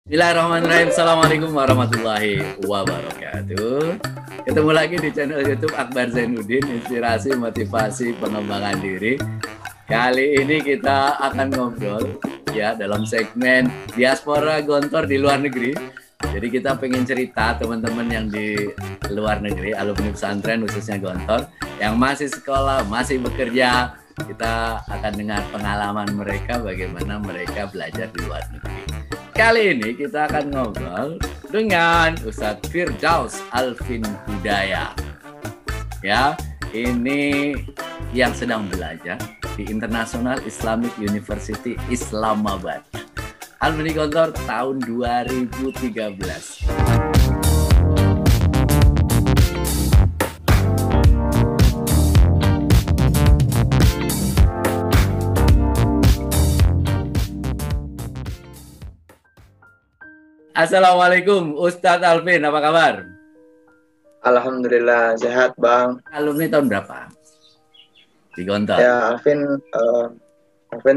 Bismillahirrahmanirrahim. Assalamualaikum warahmatullahi wabarakatuh. Ketemu lagi di channel YouTube Akbar Zainuddin, inspirasi, motivasi, pengembangan diri. Kali ini kita akan ngobrol ya dalam segmen diaspora Gontor di luar negeri. Jadi kita pengen cerita teman-teman yang di luar negeri, alumni pesantren khususnya Gontor, yang masih sekolah, masih bekerja. Kita akan dengar pengalaman mereka, bagaimana mereka belajar di luar negeri. Kali ini kita akan ngobrol dengan Ustadz Firdaus Alvin Hudayah. Ya, ini yang sedang belajar di International Islamic University Islamabad. Alumni Gontor tahun 2013. Assalamualaikum Ustadz Alvin, apa kabar? Alhamdulillah sehat Bang. Alumni tahun berapa di Gontor? Ya Alvin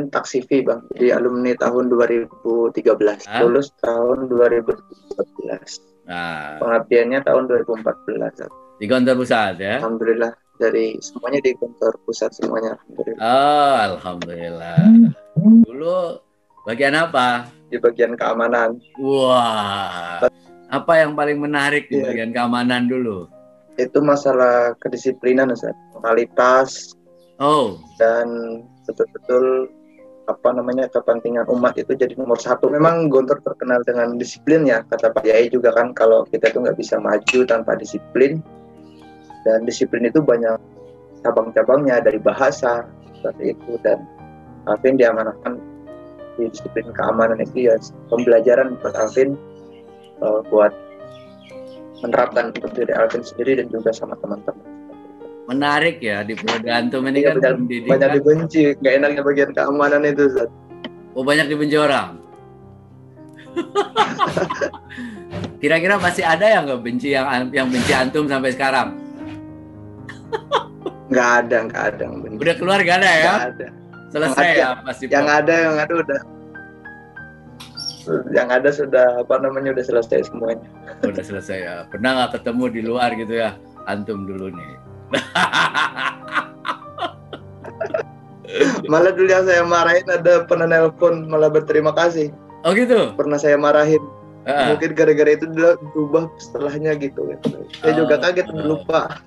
taksifi Bang. Jadi alumni tahun 2013, lulus tahun 2014. Nah, pengabdiannya tahun 2014. Di Gontor Pusat ya? Alhamdulillah, dari semuanya di Gontor Pusat semuanya. Alhamdulillah. Oh, alhamdulillah. Dulu bagian apa? Di bagian keamanan. Wah, apa yang paling menarik di bagian keamanan dulu? Itu masalah kedisiplinan, Ustaz. Moralitas. Dan betul-betul kepentingan umat itu jadi nomor satu. Memang Gontor terkenal dengan disiplin ya, kata Pak Yai juga kan, kalau kita itu nggak bisa maju tanpa disiplin. Dan disiplin itu banyak cabang-cabangnya, dari bahasa seperti itu. Dan Alvin diamanahkan di disiplin keamanan itu ya, pembelajaran buat Alvin, buat menerapkan untuk diri Alvin sendiri dan juga sama teman-teman. Menarik ya, di Pulau Antum ini kan banyak dibenci, nggak enaknya bagian keamanan itu, Zat. Oh, banyak dibenci orang. Kira-kira masih ada yang nggak benci, yang benci Antum sampai sekarang? Nggak ada. Udah keluar gak ada ya? Nggak ada. Selesai ya pasti. Yang ada udah. Yang ada sudah udah selesai semuanya. Udah selesai ya. Pernah nggak ketemu di luar gitu ya, Antum dulu nih? Malah dulu yang saya marahin ada pernah nelpon malah berterima kasih. Oh gitu? Pernah saya marahin. Mungkin gara-gara itu dia berubah setelahnya gitu. Saya juga kaget, lupa.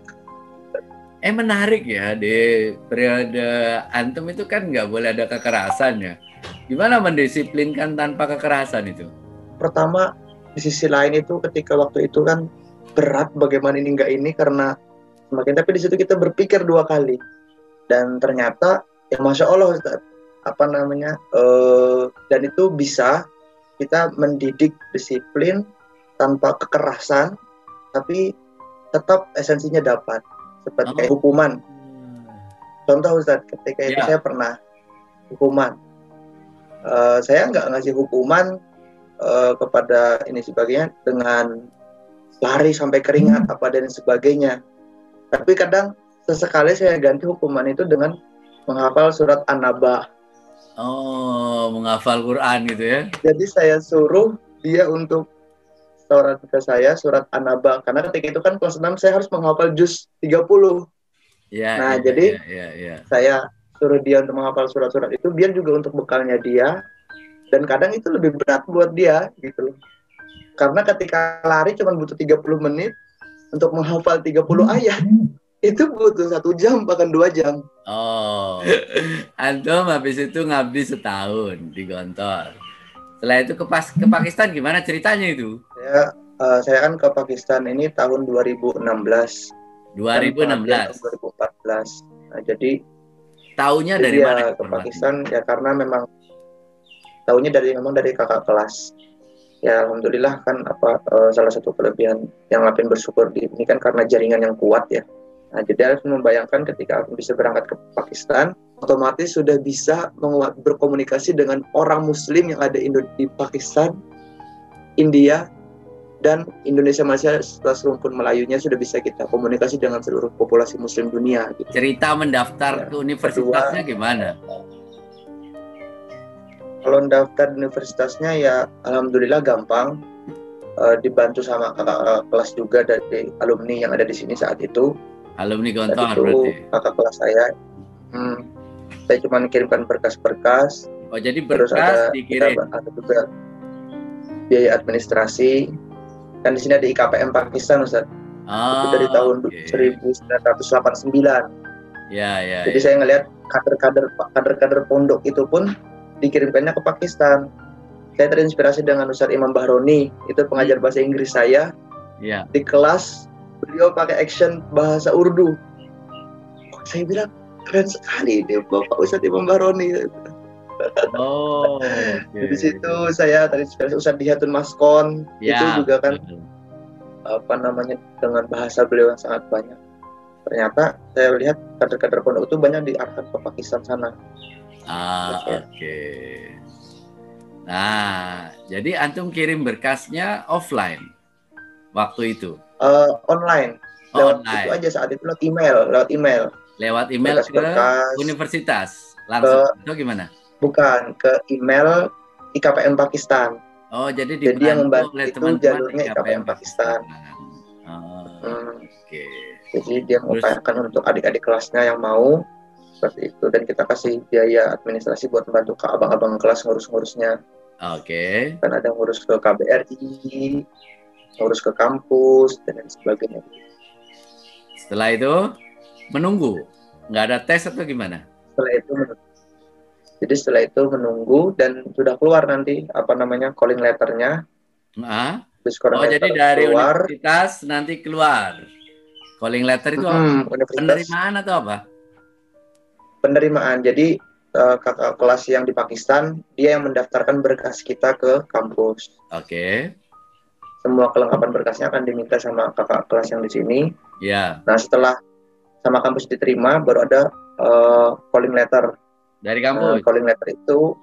Menarik ya, di periode Antum itu kan nggak boleh ada kekerasan ya. Gimana mendisiplinkan tanpa kekerasan itu? Pertama, di sisi lain itu ketika waktu itu kan berat bagaimana ini nggak ini, karena semakin, tapi di situ kita berpikir dua kali. Dan ternyata ya Masya Allah, dan itu bisa kita mendidik disiplin tanpa kekerasan, tapi tetap esensinya dapat. Seperti kayak hukuman. Contoh Ustadz, ketika itu saya pernah hukuman. Saya nggak ngasih hukuman kepada ini sebagainya dengan lari sampai keringat apa dan sebagainya. Tapi kadang sesekali saya ganti hukuman itu dengan menghafal surat An-Naba. Oh, menghafal Quran gitu ya? Jadi saya suruh dia untuk surat An-Naba, karena ketika itu kan kelas 6 saya harus menghafal juz 30. Jadi saya suruh dia untuk menghafal surat-surat itu biar juga untuk bekalnya dia, dan kadang itu lebih berat buat dia gitu. Karena ketika lari cuma butuh 30 menit untuk menghafal 30 ayat, itu butuh 1 jam bahkan 2 jam. Oh, Antum habis itu ngabdi setahun di Gontor. Setelah itu ke Pakistan, gimana ceritanya itu? Saya kan ke Pakistan ini tahun 2016. 2016. 2014. Nah, jadi taunya dari mana? Ke Pakistan ya karena memang taunya dari kakak kelas. Ya alhamdulillah kan salah satu kelebihan yang Alvin bersyukur di ini kan karena jaringan yang kuat ya. Nah, jadi Alvin membayangkan ketika Alvin bisa berangkat ke Pakistan, otomatis sudah bisa berkomunikasi dengan orang Muslim yang ada di Pakistan, India, dan Indonesia, Malaysia, setelah serumpun Melayunya sudah bisa kita komunikasi dengan seluruh populasi Muslim dunia. Gitu. Cerita mendaftar ke universitasnya gimana? Kalau daftar di universitasnya ya alhamdulillah gampang. Dibantu sama kakak kelas juga dari alumni yang ada di sini saat itu. Alumni Gontor itu berarti. Kakak kelas saya. Saya cuma kirimkan berkas-berkas. Oh, jadi terus berkas dikirim. Ada juga biaya administrasi. Kan di sini ada IKPM Pakistan, Ustaz. Itu dari tahun 1989. Ya. Jadi saya ngelihat kader-kader pondok itu pun dikirimkannya ke Pakistan. Saya terinspirasi dengan Ustaz Imam Bahroni, itu pengajar bahasa Inggris saya. Ya. Di kelas beliau pakai action bahasa Urdu. Saya bilang keren sekali dia Bapak Ustaz Imam Bahroni. Di situ saya terinspirasi Ustaz Dihatun Maskon, itu juga kan dengan bahasa beliau yang sangat banyak. Ternyata saya lihat kader-kader pondok itu banyak diarahkan ke Pakistan sana. Nah, jadi antum kirim berkasnya offline waktu itu? Online. Online. Itu aja saat itu lewat email. Lewat email berkas, ke universitas langsung atau gimana? Bukan, ke email IKPM Pakistan. Oh, jadi yang membantu itu jalurnya IKPM Pakistan. Jadi dia mengupayakan untuk adik-adik kelasnya yang mau seperti itu, dan kita kasih biaya administrasi buat membantu ke abang-abang kelas ngurus-ngurusnya. Kan ada ngurus ke KBRI, ngurus ke kampus dan lain sebagainya. Setelah itu menunggu, nggak ada tes atau gimana? Setelah itu menunggu dan sudah keluar nanti calling letternya. Jadi dari universitas nanti keluar calling letter itu penerimaan atau apa? Penerimaan. Jadi kakak kelas yang di Pakistan dia yang mendaftarkan berkas kita ke kampus. Semua kelengkapan berkasnya akan diminta sama kakak kelas yang di sini. Nah, setelah sama kampus diterima, baru ada calling letter dari kampus. Calling letter itu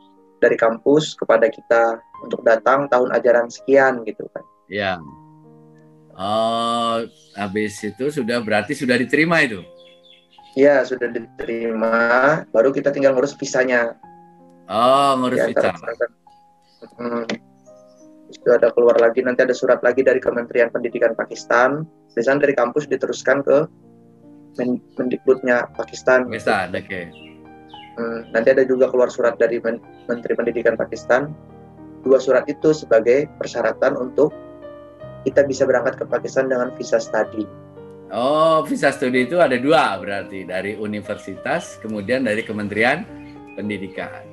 dari kampus kepada kita untuk datang tahun ajaran sekian gitu kan. Habis itu berarti sudah diterima itu? Iya, sudah diterima, baru kita tinggal ngurus visanya. Ngurus visa. Itu ada keluar lagi, nanti ada surat lagi dari Kementerian Pendidikan Pakistan. Biasanya dari kampus diteruskan ke Mendikbudnya Pakistan. Nanti ada juga keluar surat dari Menteri Pendidikan Pakistan. 2 surat itu sebagai persyaratan untuk kita bisa berangkat ke Pakistan dengan visa studi. Visa studi itu ada 2 berarti, dari universitas kemudian dari Kementerian Pendidikan.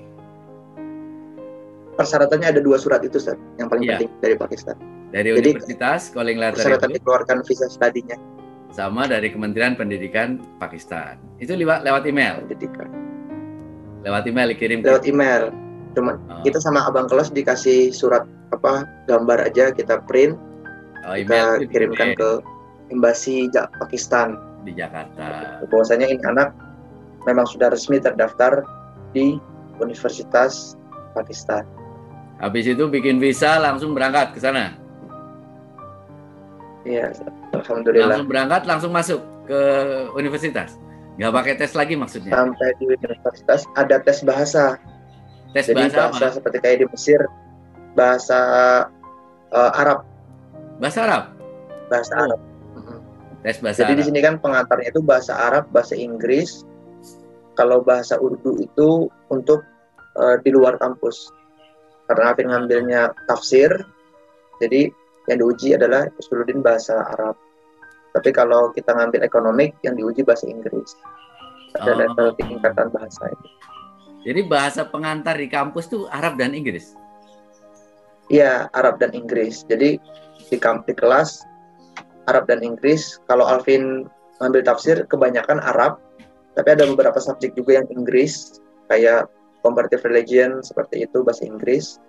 Persyaratannya ada 2 surat itu, Ustaz, yang paling penting dari Pakistan. Dari universitas calling letter persyaratan itu dikeluarkan visa studinya. Sama dari Kementerian Pendidikan Pakistan. Itu lewat email. Lewat email dikirim. Lewat email. Cuma kita sama abang kelas dikasih surat gambar aja, kita print. Kita kirimkan ke Embasi Pakistan di Jakarta. Bahwasanya ini anak memang sudah resmi terdaftar di Universitas Pakistan. Habis itu bikin visa langsung berangkat ke sana. Iya, alhamdulillah. Langsung berangkat, langsung masuk ke universitas. Nggak pakai tes lagi maksudnya? Sampai di universitas ada tes bahasa. Jadi bahasa seperti kayak di Mesir, bahasa Arab. Bahasa Arab? Bahasa Arab. Tes bahasa Jadi Arab. Di sini kan pengantarnya itu bahasa Arab, bahasa Inggris. Kalau bahasa Urdu itu untuk di luar kampus. Karena Afin ngambilnya tafsir, jadi yang diuji adalah Usuluddin bahasa Arab. Tapi kalau kita ngambil ekonomik, yang diuji bahasa Inggris. Ada level tingkatan bahasa itu. Jadi bahasa pengantar di kampus tuh Arab dan Inggris? Iya, Arab dan Inggris. Jadi di kelas Arab dan Inggris. Kalau Alvin ngambil tafsir, kebanyakan Arab. Tapi ada beberapa subjek juga yang Inggris, kayak comparative religion, seperti itu, bahasa Inggris.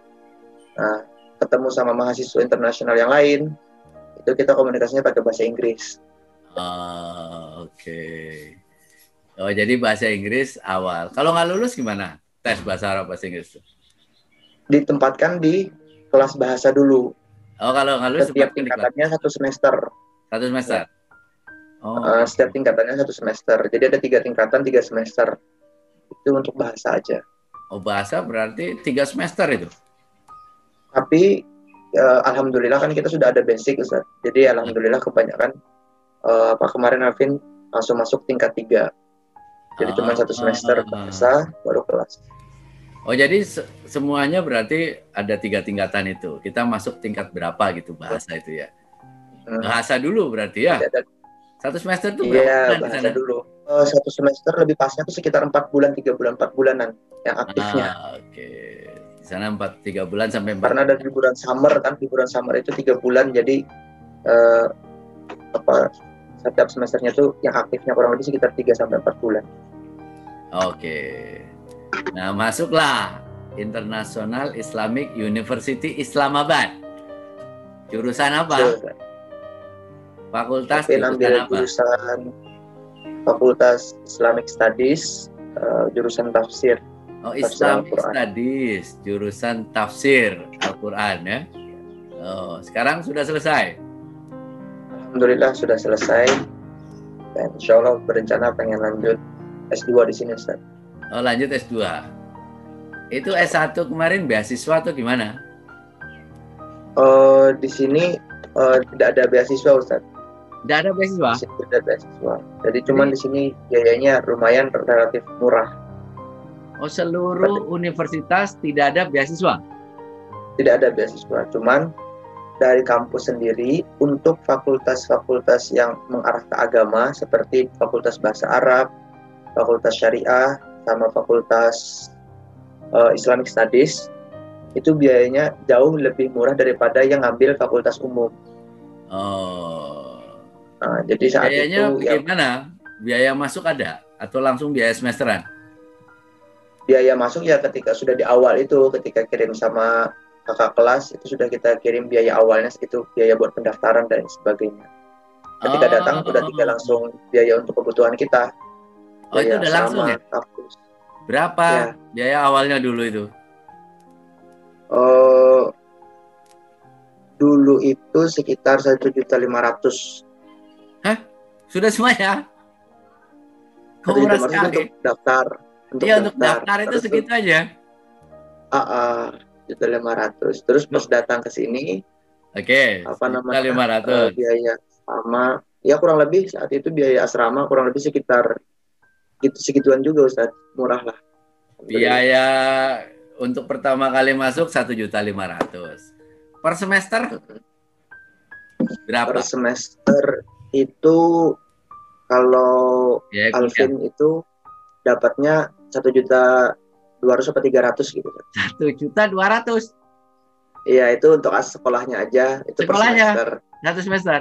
Nah, ketemu sama mahasiswa internasional yang lain, itu kita komunikasinya pakai bahasa Inggris. Jadi bahasa Inggris awal. Kalau nggak lulus gimana? Tes bahasa Arab, bahasa Inggris itu? Ditempatkan di kelas bahasa dulu. Kalau nggak lulus setiap tingkatannya 1 semester. 1 semester? Setiap tingkatannya 1 semester. Jadi ada 3 tingkatan, 3 semester. Itu untuk bahasa aja. Oh, bahasa berarti 3 semester itu. Tapi alhamdulillah kan kita sudah ada basic, Ustaz. Jadi alhamdulillah kebanyakan kemarin Alvin langsung masuk tingkat 3. Jadi cuma 1 semester bahasa baru kelas. Oh, jadi semuanya berarti ada 3 tingkatan itu. Kita masuk tingkat berapa gitu bahasa itu ya? Bahasa dulu berarti ya? 1 semester itu berapa? Iya, bahasa dulu. 1 semester lebih pasnya itu sekitar 4 bulan, 3 bulan, 4 bulanan yang aktifnya. Oke. Di sana 3 bulan sampai 4 Karena ada liburan summer kan, liburan summer itu 3 bulan, jadi setiap semesternya tuh yang aktifnya kurang lebih sekitar 3 sampai 4 bulan. Oke. Nah, masuklah International Islamic University Islamabad. Jurusan apa? Fakultas ambil jurusan Fakultas Islamic Studies, jurusan tafsir. Oh, Islamic Studies, jurusan tafsir Al-Quran ya. Oh, sekarang sudah selesai? Alhamdulillah sudah selesai. Dan insya Allah berencana pengen lanjut S2 di sini, Ustaz. Oh, lanjut S2. Itu S1 kemarin beasiswa atau gimana? Di sini tidak ada beasiswa, Ustaz. Tidak ada beasiswa? Tidak ada beasiswa. Jadi cuman di sini biayanya lumayan relatif murah. Oh, seluruh universitas tidak ada beasiswa? Tidak ada beasiswa. Cuman dari kampus sendiri untuk fakultas-fakultas yang mengarah ke agama seperti Fakultas Bahasa Arab, Fakultas Syariah, sama Fakultas Islamic Studies, itu biayanya jauh lebih murah daripada yang ngambil fakultas umum. Oh. Nah, jadi saat biayanya itu gimana? Biaya masuk ada atau langsung biaya semesteran? Biaya masuk ya ketika sudah di awal itu, ketika kirim sama kakak kelas itu sudah kita kirim biaya awalnya, itu biaya buat pendaftaran dan sebagainya. Ketika datang udah tinggal langsung biaya untuk kebutuhan kita. Oh, itu udah langsung ya? Kampus. Berapa ya biaya awalnya dulu itu? Dulu itu sekitar 1.500.000. Hah? Sudah semuanya? Kok murah sekali? Untuk daftar. Untuk daftar itu segitu aja? 1.500.000. Terus pas datang ke sini, biaya sama, ya kurang lebih saat itu biaya asrama kurang lebih sekitar segituan juga, Ustaz. Murah lah. Biaya untuk pertama kali masuk 1.500.000. Per semester berapa? Per semester itu kalau Alvin itu dapatnya 1.200.000 atau 300 gitu. 1.200.000. Iya, itu untuk sekolahnya aja. Itu sekolahnya per semester. Satu semester.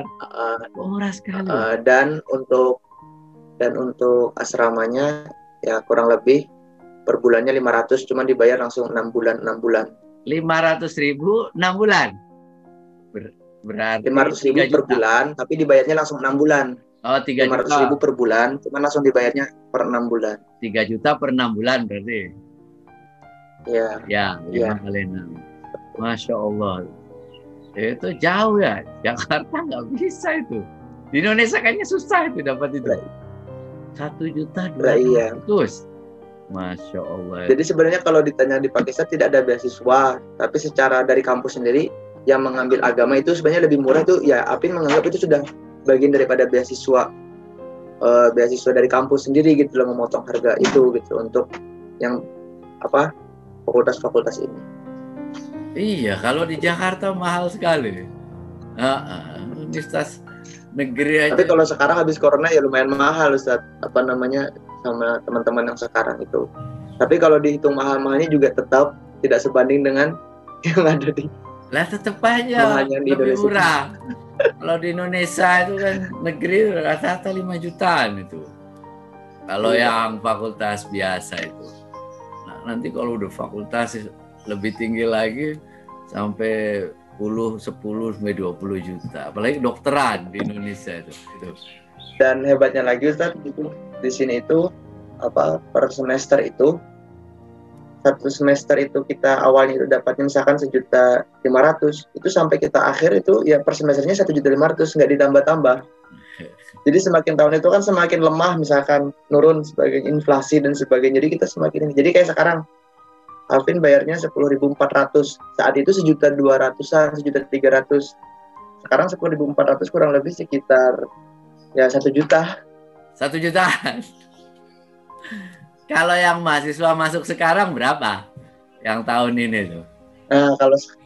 Murah sekali. Dan untuk asramanya ya kurang lebih per bulannya 500, cuman dibayar langsung 6 bulan. 500.000 6 bulan. Berarti 500.000 per bulan, tapi dibayarnya langsung 6 bulan. Oh, 3 juta. 500.000 per bulan, cuman langsung dibayarnya per 6 bulan. 3 juta per 6 bulan berarti. Iya. Ya, 5 kali 6. Masya Allah. Itu jauh ya. Jakarta nggak bisa itu. Di Indonesia kayaknya susah itu dapat itu. 1.200.000. Masya Allah. Jadi sebenarnya kalau ditanya di Pakistan tidak ada beasiswa, tapi secara dari kampus sendiri yang mengambil agama itu sebenarnya lebih murah tuh. Ya, Apin menganggap itu sudah bagian daripada beasiswa dari kampus sendiri gitu loh, memotong harga itu gitu untuk yang fakultas-fakultas ini. Iya, kalau di Jakarta mahal sekali. Universitas negeri aja. Tapi kalau sekarang habis corona ya lumayan mahal, Ustaz. Sama teman-teman yang sekarang itu. Tapi kalau dihitung mahal-mahalnya juga tetap tidak sebanding dengan yang ada di. Lah tetap aja lebih murah. Kalau di Indonesia itu kan negeri rata-rata 5 jutaan itu. Kalau yang fakultas biasa itu. Nah, nanti kalau udah fakultas lebih tinggi lagi sampai 10 sampai 20 juta. Apalagi dokteran di Indonesia itu. Dan hebatnya lagi, Ustaz, gitu, di sini itu per semester itu, satu semester itu kita awalnya itu dapatnya misalkan 1.500.000, itu sampai kita akhir itu ya per semesternya 1.500.000, nggak ditambah-tambah. Jadi semakin tahun itu kan semakin lemah, misalkan nurun sebagai inflasi dan sebagainya. Jadi kita semakin, jadi kayak sekarang Alvin bayarnya 10.400. Saat itu 1.200.000-an, 1.300.000. Sekarang 10.400 kurang lebih sekitar ya 1 juta. 1 juta. Kalau yang mahasiswa masuk sekarang berapa? Yang tahun ini tuh? Nah,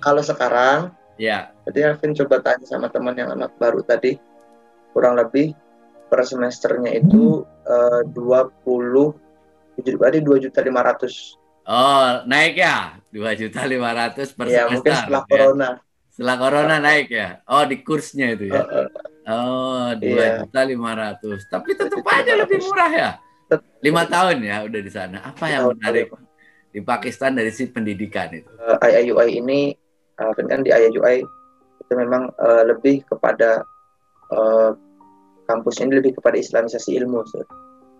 kalau sekarang, ya. Jadi Alvin coba tanya sama teman yang anak baru tadi, kurang lebih per semesternya itu 2.500.000. Oh, naik ya? 2.500.000 per Ya, semester. mungkin setelah ya. Corona. Setelah Corona naik ya? Oh, di kursnya itu ya? Oh, 2.500.000. Tapi tetap aja lebih murah ya? 5 tahun ya udah di sana. Apa yang menarik di Pakistan dari si pendidikan itu? IIUI ini, kan di IIUI itu memang lebih kepada kampus ini lebih kepada islamisasi ilmu.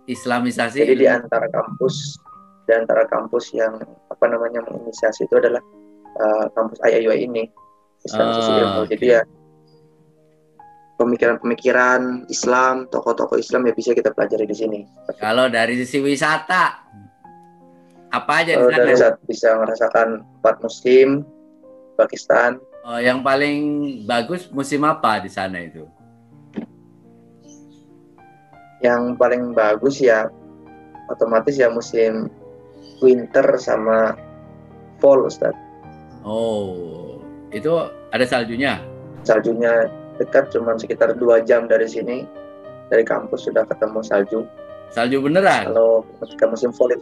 Islamisasi Jadi ilmu. di antara kampus yang menginisiasi itu adalah kampus IIUI ini, islamisasi ilmu. Jadi ya pemikiran-pemikiran Islam, tokoh-tokoh Islam ya bisa kita pelajari di sini. Kalau dari sisi wisata, apa aja di sana? Dari saat bisa merasakan 4 musim Pakistan. Yang paling bagus musim apa di sana itu? Yang paling bagus ya otomatis ya musim winter sama fall, Ustaz. Oh, itu ada saljunya? Saljunya dekat, cuma sekitar 2 jam dari sini, dari kampus sudah ketemu salju. Salju beneran? Kalau ketika musim fall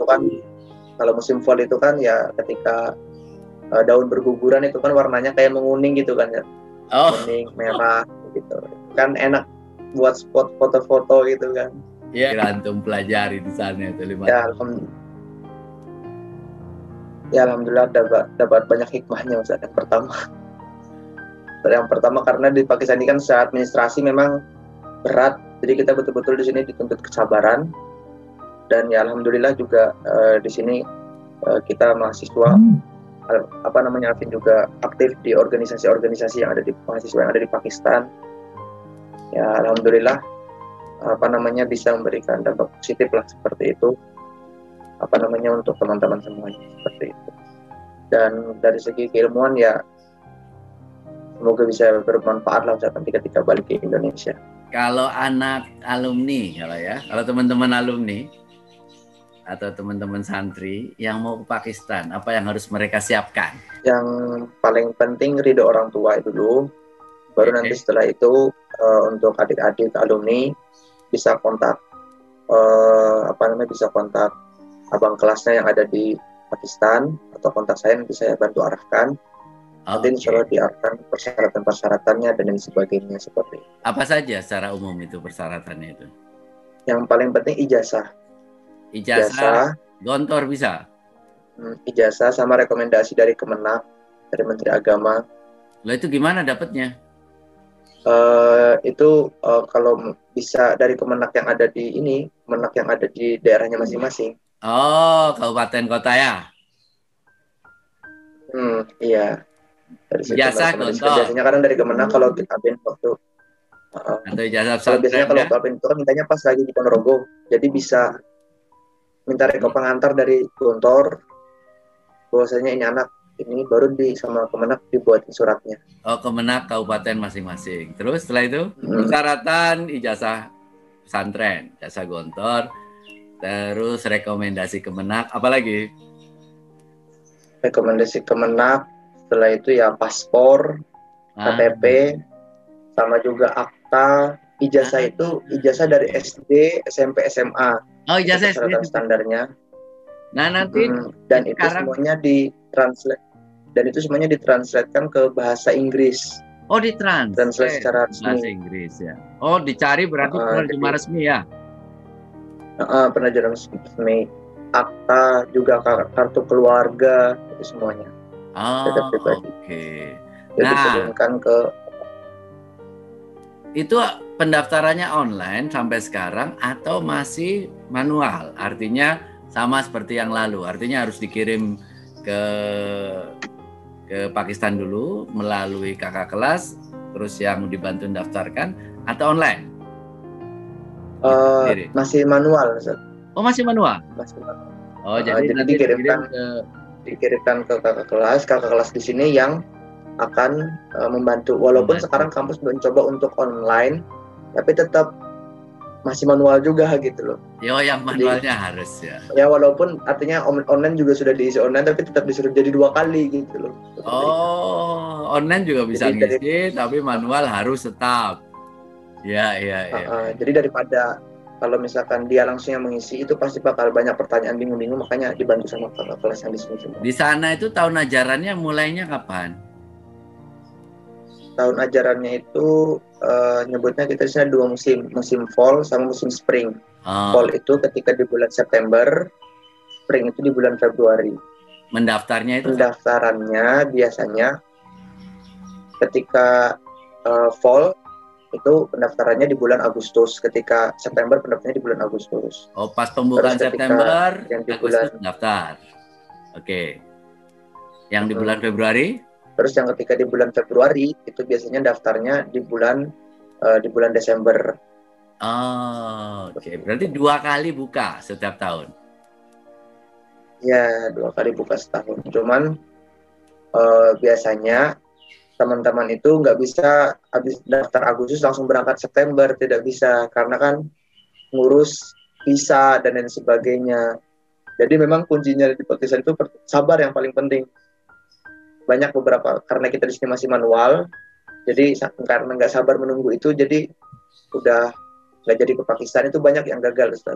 itu kan, ya ketika daun berguguran itu kan warnanya kayak menguning gitu kan ya. Kuning, merah gitu. Kan enak buat spot foto-foto gitu kan. Iya, antum pelajari di sana itu 5 tahun. Ya alhamdulillah dapat banyak hikmahnya, Ustaz. Yang pertama karena di Pakistan ini kan secara administrasi memang berat, jadi kita betul-betul di sini dituntut kesabaran. Dan ya alhamdulillah juga di sini kita mahasiswa Alvin juga aktif di organisasi-organisasi yang ada di mahasiswa yang ada di Pakistan. Ya alhamdulillah bisa memberikan dampak positif lah seperti itu untuk teman-teman semuanya seperti itu. Dan dari segi keilmuan ya semoga bisa bermanfaat lah nanti ketika balik ke Indonesia. Kalau anak alumni, kalau teman-teman alumni atau teman-teman santri yang mau ke Pakistan, apa yang harus mereka siapkan? Yang paling penting ridho orang tua itu dulu, baru nanti setelah itu untuk adik-adik alumni bisa kontak abang kelasnya yang ada di Pakistan atau kontak saya, nanti saya bantu arahkan. Nanti insya Allah diarahkan persyaratan-persyaratannya dan lain sebagainya seperti itu. Apa saja secara umum itu persyaratannya itu? Yang paling penting ijazah. Ijazah, gontor bisa? Ijazah sama rekomendasi dari Kemenak, dari Menteri Agama. Lah itu gimana dapatnya? Kalau bisa dari Kemenak yang ada di daerahnya masing-masing. Oh, kabupaten kota ya? Iya. Ijazah gontor. Biasanya kadang dari Kemenak kalau kita waktu atau ijazah pesantren. Biasanya kalau Alvin itu kan mintanya pas lagi di Ponorogo, jadi bisa minta reko pengantar dari Gontor, bahwasanya ini anak ini baru sama Kemenak dibuatin suratnya. Oh, Kemenak kabupaten masing-masing. Terus setelah itu persyaratan ijazah pesantren, ijazah Gontor, terus rekomendasi Kemenak, apalagi? Rekomendasi Kemenak, setelah itu ya paspor, KTP, sama juga akta. Ijazah itu ijazah dari SD, SMP, SMA. Oh, ijazah SD standarnya. Nah, nanti dan itu semuanya ditranslatekan ke bahasa Inggris. Oh, ditranslate secara resmi. Bahasa Inggris ya. Oh, dicari berarti penerjemah resmi ya. Penerjemah resmi. Akta juga kartu keluarga itu semuanya. Oke. Nah, itu pendaftarannya online sampai sekarang atau masih manual? Artinya sama seperti yang lalu. Artinya harus dikirim ke Pakistan dulu melalui kakak kelas, terus yang dibantu daftarkan atau online? Masih manual, Ustaz. Oh, masih manual. Masih manual. Oh, jadi nanti dikirimkan ke kakak kelas di sini yang akan membantu. Walaupun sekarang kampus mencoba untuk online, tapi tetap masih manual juga gitu loh. Yang manualnya jadi, harus ya. Ya walaupun artinya online juga sudah diisi online, tapi tetap disuruh jadi 2 kali gitu loh. Online juga bisa jadi ngisi, tapi manual harus tetap. Ya. Jadi daripada kalau misalkan dia langsung yang mengisi, itu pasti bakal banyak pertanyaan bingung-bingung, makanya dibantu sama kakak kelas yang di sini semua. Di sana itu tahun ajarannya mulainya kapan? Tahun ajarannya itu nyebutnya kita di sana 2 musim fall sama musim spring. Fall itu ketika di bulan September, spring itu di bulan Februari. Mendaftarnya itu? Pendaftarannya biasanya ketika fall itu pendaftarannya di bulan Agustus, ketika September pendaftarannya di bulan Agustus. Pas pembukaan September, yang di Agustus bulan daftar. Oke. Yang di bulan Februari? Terus yang ketika di bulan Februari itu biasanya daftarnya di bulan Desember. Oke. Berarti 2 kali buka setiap tahun? Ya, 2 kali buka setahun. Cuman biasanya teman-teman itu nggak bisa habis daftar Agustus langsung berangkat September, tidak bisa, karena kan ngurus visa dan lain sebagainya. Jadi memang kuncinya di Pakistan itu sabar yang paling penting. Banyak beberapa, karena kita di sini masih manual, jadi karena nggak sabar menunggu itu, jadi udah nggak jadi ke Pakistan, itu banyak yang gagal, Ustaz.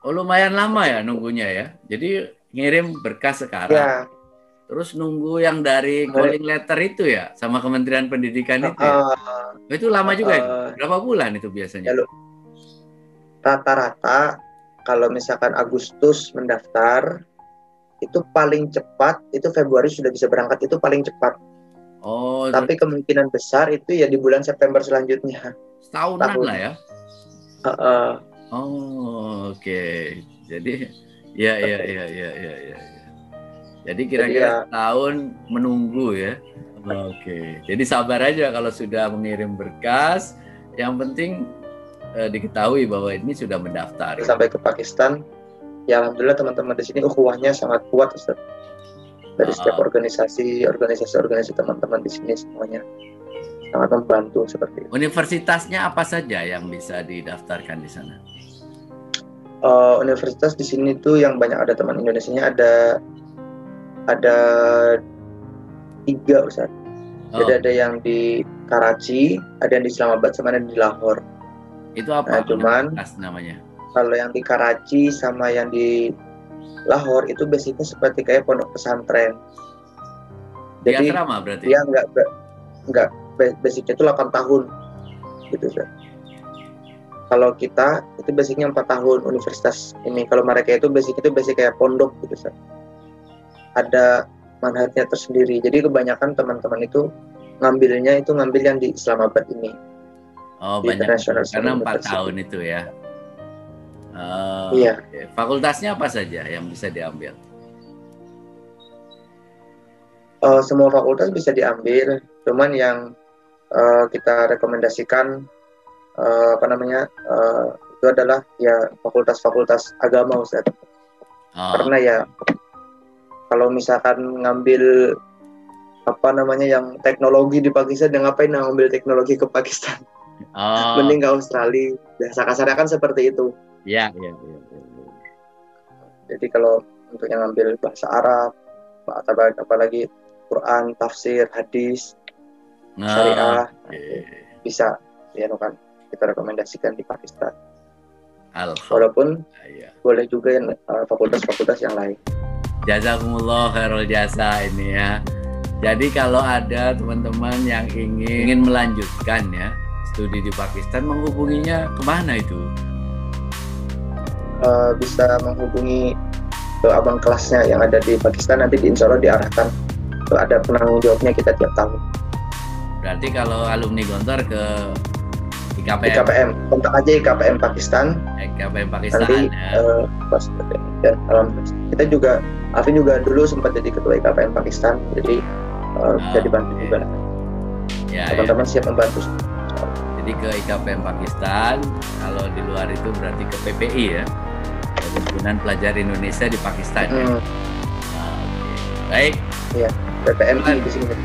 Lumayan lama ya nunggunya ya. Jadi ngirim berkas sekarang. Ya. Terus nunggu yang dari calling letter itu ya, sama Kementerian Pendidikan itu ya? Itu lama juga itu? Berapa bulan itu biasanya? Rata-rata kalau misalkan Agustus mendaftar, itu paling cepat, itu Februari sudah bisa berangkat, itu paling cepat. Tapi kemungkinan besar itu ya di bulan September selanjutnya. Setahunan lah ya? Oke. Jadi, ya. Jadi kira-kira tahun menunggu ya. Oke. Jadi sabar aja kalau sudah mengirim berkas. Yang penting diketahui bahwa ini sudah mendaftar. Sampai ke Pakistan, ya alhamdulillah teman-teman di sini ukhuwahnya sangat kuat, Ustaz. Dari setiap organisasi teman-teman di sini semuanya sangat membantu seperti itu. Universitasnya apa saja yang bisa didaftarkan di sana? Universitas di sini tuh yang banyak ada teman Indonesianya ada 3, Ustaz. Jadi ada yang di Karachi, ada yang di Islamabad, sama ada yang di Lahore. Itu apa? Nah, cuman namanya? Kalau yang di Karachi sama yang di Lahore itu basicnya seperti kayak pondok pesantren. Jadi asrama berarti? Dia nggak basicnya itu 8 tahun gitu, Ustaz. Kalau kita itu basicnya 4 tahun universitas ini. Kalau mereka itu basic kayak pondok gitu, Ustaz. Ada manhajnya tersendiri. Jadi kebanyakan teman-teman itu ngambil yang di Islamabad ini. Banyak karena 4 tahun itu ya. Iya. Okay. Fakultasnya apa saja yang bisa diambil? Semua fakultas bisa diambil. Cuman yang kita rekomendasikan itu adalah ya fakultas agama, Ustaz. Karena ya kalau misalkan ngambil yang teknologi di Pakistan, yang ngapain ngambil teknologi ke Pakistan? Mending ke Australia. Bahasa kasarnya kan seperti itu. Iya. Jadi kalau untuk yang ngambil bahasa Arab, apalagi Quran, tafsir, hadis, syariah, bisa kita rekomendasikan di Pakistan. Walaupun boleh juga yang fakultas-fakultas yang lain. Jazakumullah khairul jasa ini ya. Jadi kalau ada teman-teman yang ingin melanjutkan ya studi di Pakistan, menghubunginya kemana itu? Bisa menghubungi ke abang kelasnya yang ada di Pakistan, nanti insya Allah diarahkan ke ada penanggung jawabnya kita tiap tahun. Berarti kalau alumni Gontor ke IKPM, kontak aja IKPM Pakistan. IKPM Pakistan. Nanti dan kita juga, Alvin juga dulu sempat jadi ketua IKPM Pakistan, jadi bisa dibantu juga. Teman-teman siap membantu. Jadi ke IKPM Pakistan, kalau di luar itu berarti ke PPI ya, Perhimpunan Pelajar Indonesia di Pakistan. Ya? Baik. Iya, PPMI di sini.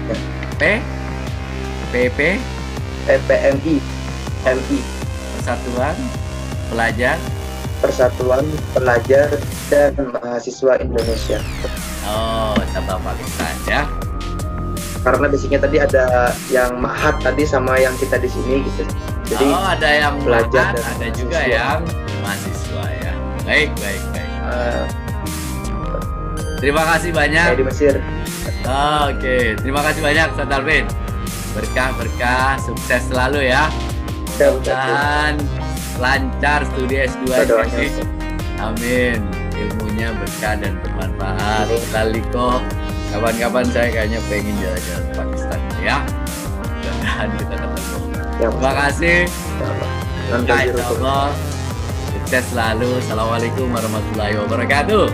PPMI, MI. Persatuan Pelajar dan Mahasiswa Indonesia. Oh, cabang Pakistan ya. Karena basicnya tadi ada yang Mahat tadi sama yang kita di sini gitu. Jadi ada yang pelajar Mahat, ada juga yang mahasiswa ya. Baik. Terima kasih banyak. Di Mesir. Oke, terima kasih banyak Ustaz Alvin. Berkah, sukses selalu ya. Dan lancar studi S2 ini. Amin. Ilmunya berkah dan bermanfaat. Laliko, kapan-kapan saya kayaknya pengen jalan-jalan ke Pakistan ya. Mudah-mudahan kita ketemu. Terima kasih. Allah. Sukses selalu. Assalamualaikum warahmatullahi wabarakatuh.